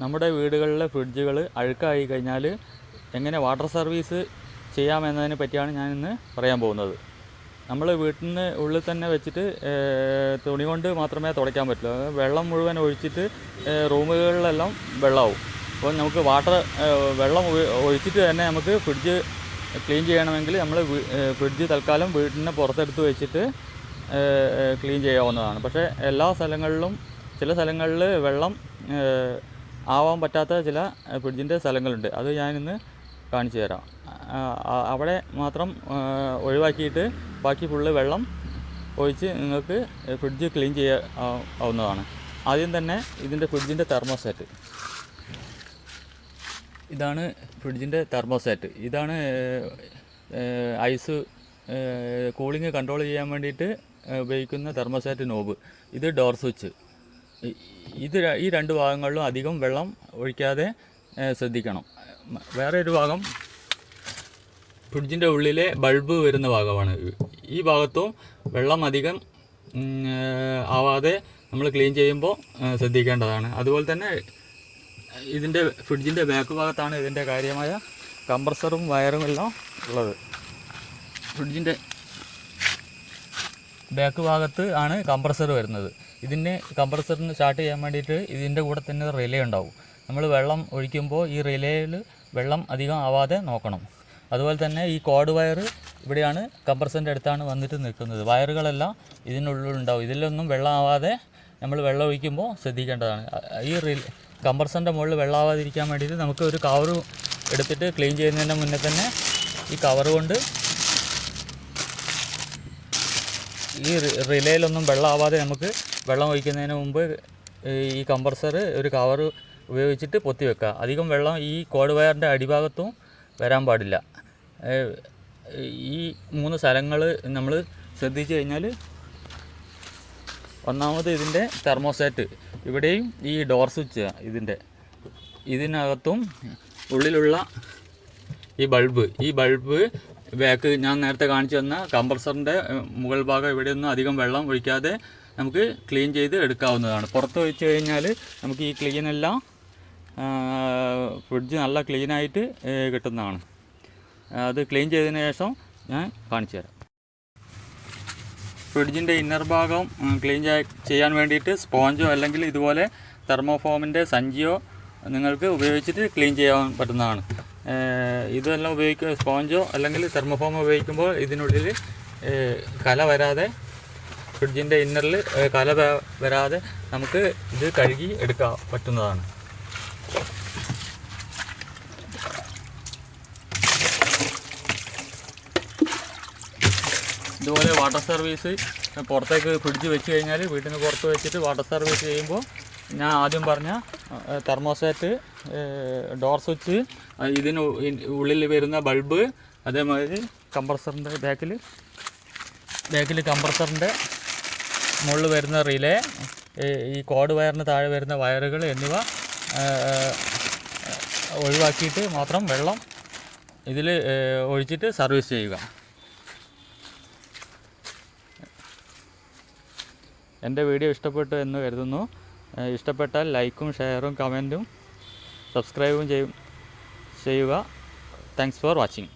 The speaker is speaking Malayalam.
നമ്മുടെ വീടുകളിലെ ഫ്രിഡ്ജുകൾ അഴുക്കായി കഴിഞ്ഞാൽ എങ്ങനെ വാട്ടർ സർവീസ് ചെയ്യാമെന്നതിനെ പറ്റിയാണ് ഞാൻ ഇന്ന് പറയാൻ പോകുന്നത്. നമ്മൾ വീട്ടിൽ നിന്ന് ഉള്ളിൽ തന്നെ വെച്ചിട്ട് തുണി കൊണ്ട് മാത്രമേ തുടയ്ക്കാൻ പറ്റുള്ളൂ. വെള്ളം മുഴുവൻ ഒഴിച്ചിട്ട് റൂമുകളിലെല്ലാം വെള്ളമാവും. അപ്പോൾ നമുക്ക് വെള്ളം ഒഴിച്ചിട്ട് തന്നെ നമുക്ക് ഫ്രിഡ്ജ് ക്ലീൻ ചെയ്യണമെങ്കിൽ നമ്മൾ ഫ്രിഡ്ജ് തൽക്കാലം വീട്ടിന് പുറത്തെടുത്ത് വെച്ചിട്ട് ക്ലീൻ ചെയ്യാവുന്നതാണ്. പക്ഷേ എല്ലാ സ്ഥലങ്ങളിലും ചില സ്ഥലങ്ങളിൽ വെള്ളം ആവാൻ പറ്റാത്ത ചില ഫ്രിഡ്ജിൻ്റെ സ്ഥലങ്ങളുണ്ട്. അത് ഞാനിന്ന് കാണിച്ചു തരാം. അവിടെ മാത്രം ഒഴിവാക്കിയിട്ട് ബാക്കി ഫുള്ള് വെള്ളം ഒഴിച്ച് നിങ്ങൾക്ക് ഫ്രിഡ്ജ് ക്ലീൻ ചെയ്യാവുന്നതാണ്. ആദ്യം തന്നെ ഇതിൻ്റെ ഫ്രിഡ്ജിൻ്റെ തെർമോസ്റ്റാറ്റ്. ഇതാണ് ഫ്രിഡ്ജിൻ്റെ തെർമോസ്റ്റാറ്റ്. ഇതാണ് ഐസ് കൂളിംഗ് കൺട്രോൾ ചെയ്യാൻ വേണ്ടിയിട്ട് ഉപയോഗിക്കുന്ന തെർമോസ്റ്റാറ്റ് നോബ്. ഇത് ഡോർ സ്വിച്ച്. ഈ രണ്ട് ഭാഗങ്ങളിലും അധികം വെള്ളം ഒഴിക്കാതെ ശ്രദ്ധിക്കണം. വേറെ ഒരു ഭാഗം ഫ്രിഡ്ജിൻ്റെ ഉള്ളിലെ ബൾബ് വരുന്ന ഭാഗമാണ്. ഈ ഭാഗത്തും വെള്ളം അധികം ആവാതെ നമ്മൾ ക്ലീൻ ചെയ്യുമ്പോൾ ശ്രദ്ധിക്കേണ്ടതാണ്. അതുപോലെ തന്നെ ഇതിൻ്റെ ഫ്രിഡ്ജിൻ്റെ ബാക്ക് ഭാഗത്താണ് ഇതിൻ്റെ കാര്യമായ കംപ്രസറും വയറും എല്ലാം ഉള്ളത്. ഫ്രിഡ്ജിൻ്റെ ബാക്ക് ഭാഗത്ത് ആണ് കംപ്രസർ വരുന്നത്. ഇതിൻ്റെ കംപ്രസറിന് സ്റ്റാർട്ട് ചെയ്യാൻ വേണ്ടിയിട്ട് ഇതിൻ്റെ കൂടെ തന്നെ റിലേ ഉണ്ടാവും. നമ്മൾ വെള്ളം ഒഴിക്കുമ്പോൾ ഈ റിലേയിൽ വെള്ളം അധികം ആവാതെ നോക്കണം. അതുപോലെ തന്നെ ഈ കോഡ് വയർ ഇവിടെയാണ് കംപ്രസറിൻ്റെ അടുത്താണ് വന്നിട്ട് നിൽക്കുന്നത്. വയറുകളെല്ലാം ഇതിനുള്ളിലുണ്ടാവും. ഇതിലൊന്നും വെള്ളം ആവാതെ നമ്മൾ വെള്ളം ഒഴിക്കുമ്പോൾ ശ്രദ്ധിക്കേണ്ടതാണ്. ഈ കംപ്രസറിൻ്റെ മുകളിൽ വെള്ളം ആവാതിരിക്കാൻ വേണ്ടിയിട്ട് നമുക്ക് ഒരു കവർ എടുത്തിട്ട് ക്ലീൻ ചെയ്യുന്നതിന് മുന്നേ തന്നെ ഈ കവർ കൊണ്ട് ഈ റിലേയിലൊന്നും വെള്ളം ആവാതെ നമുക്ക് വെള്ളം ഒഴിക്കുന്നതിന് മുമ്പ് ഈ കംപ്രസർ ഒരു കവർ ഉപയോഗിച്ചിട്ട് പൊത്തി വെക്കുക. അധികം വെള്ളം ഈ കോഡ് വയറിൻ്റെ അടിഭാഗത്തും വരാൻ പാടില്ല. ഈ 3 സ്ഥലങ്ങൾ നമ്മൾ ശ്രദ്ധിച്ചു കഴിഞ്ഞാൽ, ഒന്നാമത് ഇതിൻ്റെ തെർമോസ്റ്റാറ്റ്, ഇവിടെയും ഈ ഡോർ സ്വിച്ച് ഇതിനകത്തും ഉള്ളിലുള്ള ഈ ബൾബ് ബാക്ക് ഞാൻ നേരത്തെ കാണിച്ചു തന്ന കംപ്രസറിൻ്റെ മുകൾ ഭാഗം ഇവിടെയൊന്നും അധികം വെള്ളം ഒഴിക്കാതെ നമുക്ക് ക്ലീൻ ചെയ്ത് എടുക്കാവുന്നതാണ്. പുറത്ത് വെച്ച് കഴിഞ്ഞാൽ നമുക്ക് ഈ ക്ലീനെല്ലാം ഫ്രിഡ്ജ് നല്ല ക്ലീനായിട്ട് കിട്ടുന്നതാണ്. അത് ക്ലീൻ ചെയ്തതിന് ശേഷം ഞാൻ കാണിച്ചു തരാം. ഫ്രിഡ്ജിൻ്റെ ഇന്നർ ഭാഗം ക്ലീൻ ചെയ്യാൻ വേണ്ടിയിട്ട് സ്പോഞ്ചോ അല്ലെങ്കിൽ ഇതുപോലെ തെർമോഫോമിൻ്റെ സഞ്ചിയോ നിങ്ങൾക്ക് ഉപയോഗിച്ചിട്ട് ക്ലീൻ ചെയ്യാൻ പറ്റുന്നതാണ്. ഇതെല്ലാം സ്പോഞ്ചോ അല്ലെങ്കിൽ തെർമോഫോമോ ഉപയോഗിക്കുമ്പോൾ ഇതിനുള്ളിൽ കല വരാതെ, ഫ്രിഡ്ജിൻ്റെ ഇന്നറിൽ കല വരാതെ നമുക്ക് ഇത് കഴുകി എടുക്കാൻ പറ്റുന്നതാണ്. ഇതുപോലെ വാട്ടർ സർവീസ് പുറത്തേക്ക് ഫ്രിഡ്ജ് വെച്ച് കഴിഞ്ഞാൽ വീട്ടിൽ നിന്ന് പുറത്ത് വെച്ചിട്ട് വാട്ടർ സർവീസ് ചെയ്യുമ്പോൾ ഞാൻ ആദ്യം പറഞ്ഞ തെർമോസ്റ്റാറ്റ്, ഡോർ സ്വിച്ച്, ഇതിന് ഉള്ളിൽ വരുന്ന ബൾബ്, അതേമാതിരി കംപ്രസറിൻ്റെ ബാക്കിൽ കംപ്രസറിൻ്റെ മുകളിൽ വരുന്ന റിലേ, ഈ കോഡ് വയറിന് താഴെ വരുന്ന വയറുകൾ എന്നിവ ഒഴിവാക്കിയിട്ട് മാത്രം വെള്ളം ഇതിൽ ഒഴിച്ചിട്ട് സർവീസ് ചെയ്യുക. എൻ്റെ വീഡിയോ ഇഷ്ടപ്പെട്ടു എന്ന് കരുതുന്നു. ഇഷ്ടപ്പെട്ടാൽ ലൈക്കും ഷെയറും കമൻറ്റും സബ്സ്ക്രൈബും ചെയ്യുക. Thanks for watching.